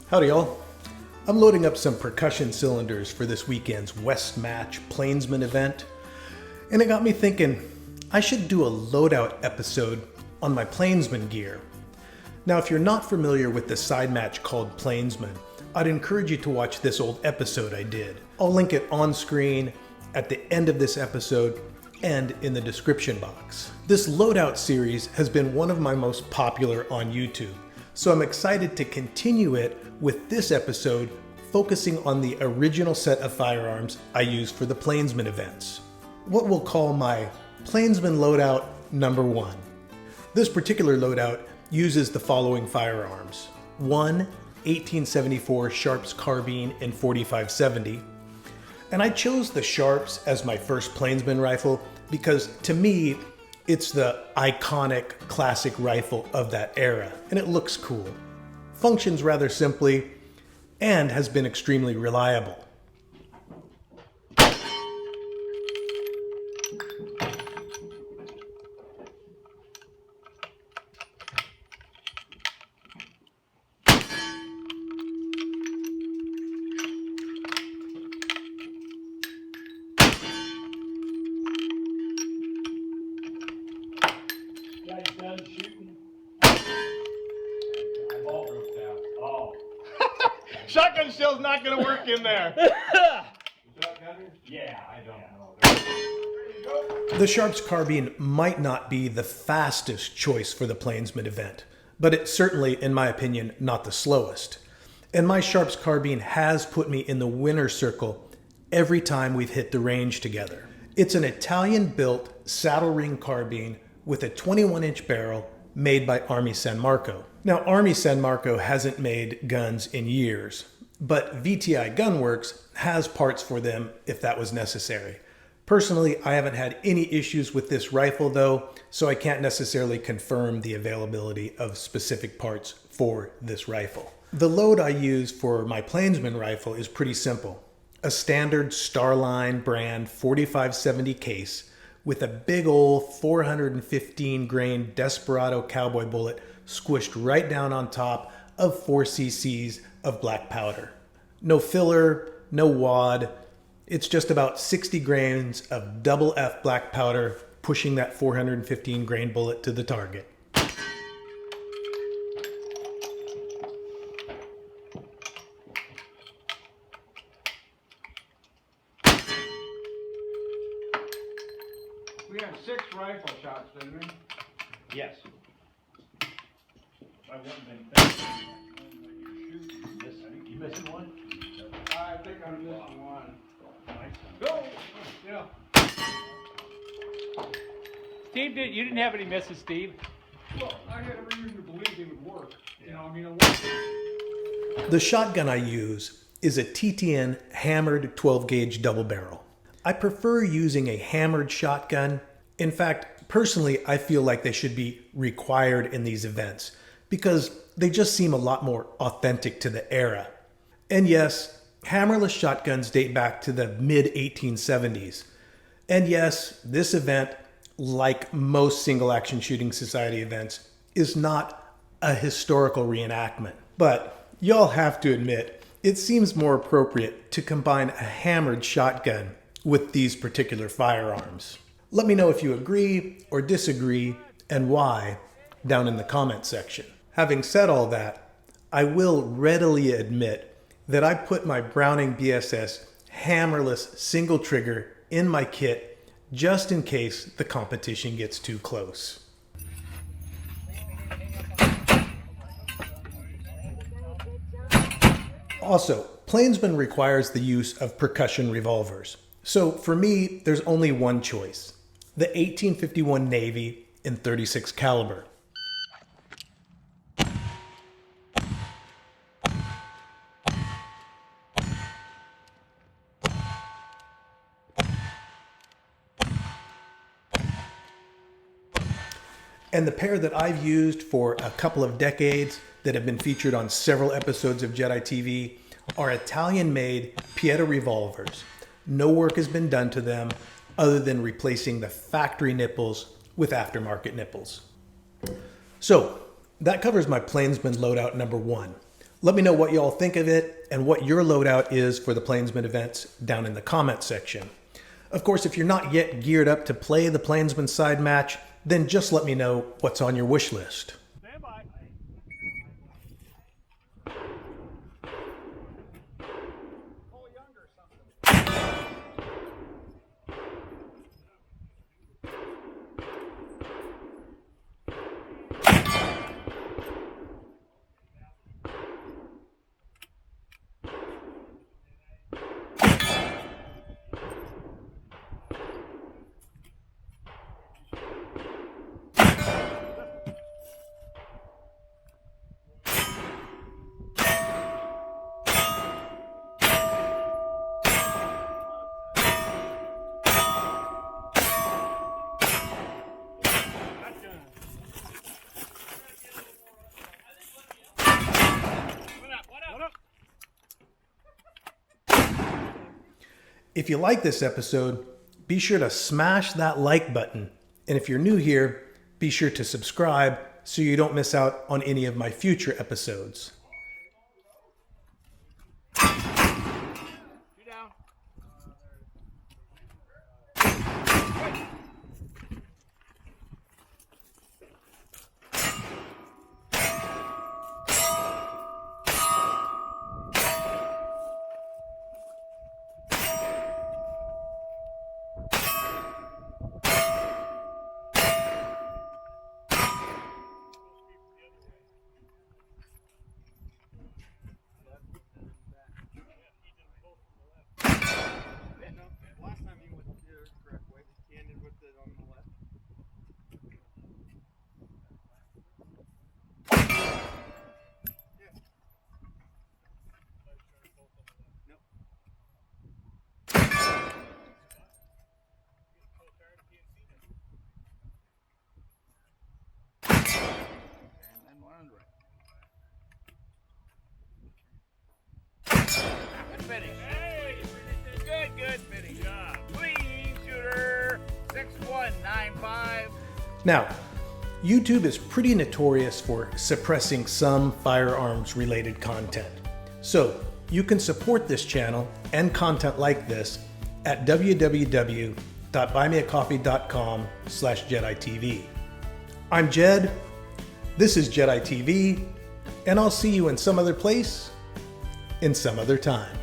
Howdy y'all. I'm loading up some percussion cylinders for this weekend's West Match Plainsman event, and it got me thinking I should do a loadout episode on my Plainsman gear. Now if you're not familiar with the side match called Plainsman, I'd encourage you to watch this old episode I did. I'll link it on screen, at the end of this episode, and in the description box. This loadout series has been one of my most popular on YouTube, so I'm excited to continue it with this episode focusing on the original set of firearms I used for the Plainsman events. What we'll call my Plainsman loadout number 1. This particular loadout uses the following firearms. 1 1874 Sharps Carbine in 4570. And I chose the Sharps as my first Plainsman rifle because to me, it's the iconic classic rifle of that era, and it looks cool. Functions rather simply, and has been extremely reliable. Done shooting. I'm all roofed out. Oh. Shotgun shell's not gonna work in there. Yeah, I don't know. The Sharps Carbine might not be the fastest choice for the Plainsman event, but it's certainly, in my opinion, not the slowest. And my Sharps Carbine has put me in the winner's circle every time we've hit the range together. It's an Italian-built saddle ring carbine with a 21-inch barrel made by Army San Marco. Now, Army San Marco hasn't made guns in years, but VTI Gunworks has parts for them if that was necessary. Personally, I haven't had any issues with this rifle though, so I can't necessarily confirm the availability of specific parts for this rifle. The load I use for my Plainsman rifle is pretty simple. A standard Starline brand 4570 case with a big old 415 grain Desperado cowboy bullet squished right down on top of 4 cc's of black powder. No filler, no wad. It's just about 60 grains of double F black powder pushing that 415 grain bullet to the target. We had 6 rifle shots, didn't we? Yes. I wouldn't have been thinking. You missing one? I think I'm missing one. Nice. Go! Yeah. Steve, you didn't have any misses, Steve. Well, I had a reason to believe they would work. You know, I mean, The shotgun I use is a TTN Hammered 12 gauge double barrel. I prefer using a hammered shotgun. In fact, personally, I feel like they should be required in these events because they just seem a lot more authentic to the era. And yes, hammerless shotguns date back to the mid-1870s. And yes, this event, like most single action shooting society events, is not a historical reenactment. But y'all have to admit, it seems more appropriate to combine a hammered shotgun with these particular firearms. Let me know if you agree or disagree and why down in the comment section. Having said all that, I will readily admit that I put my Browning BSS hammerless single trigger in my kit just in case the competition gets too close. Also, Plainsman requires the use of percussion revolvers. So for me, there's only one choice. The 1851 Navy in .36 caliber. And the pair that I've used for a couple of decades that have been featured on several episodes of Jedi TV are Italian-made Pieta revolvers. No work has been done to them other than replacing the factory nipples with aftermarket nipples. So that covers my Plainsman loadout number 1. Let me know what y'all think of it and what your loadout is for the Plainsman events down in the comment section. Of course, if you're not yet geared up to play the Plainsman Side Match, then just let me know what's on your wish list. Stand by. Cole Younger or something. If you like this episode, be sure to smash that like button. And if you're new here, be sure to subscribe so you don't miss out on any of my future episodes. You down. Last time he went the correct way. He ended with it on the left. Yeah. Nope. And then one on the right. Good fitting. Hey! Good fitting. Job. Clean shooter. 6195. Now, YouTube is pretty notorious for suppressing some firearms related content. So you can support this channel and content like this at www.buymeacoffee.com/JediTV. I'm Jed, this is Jedi TV, and I'll see you in some other place, in some other time.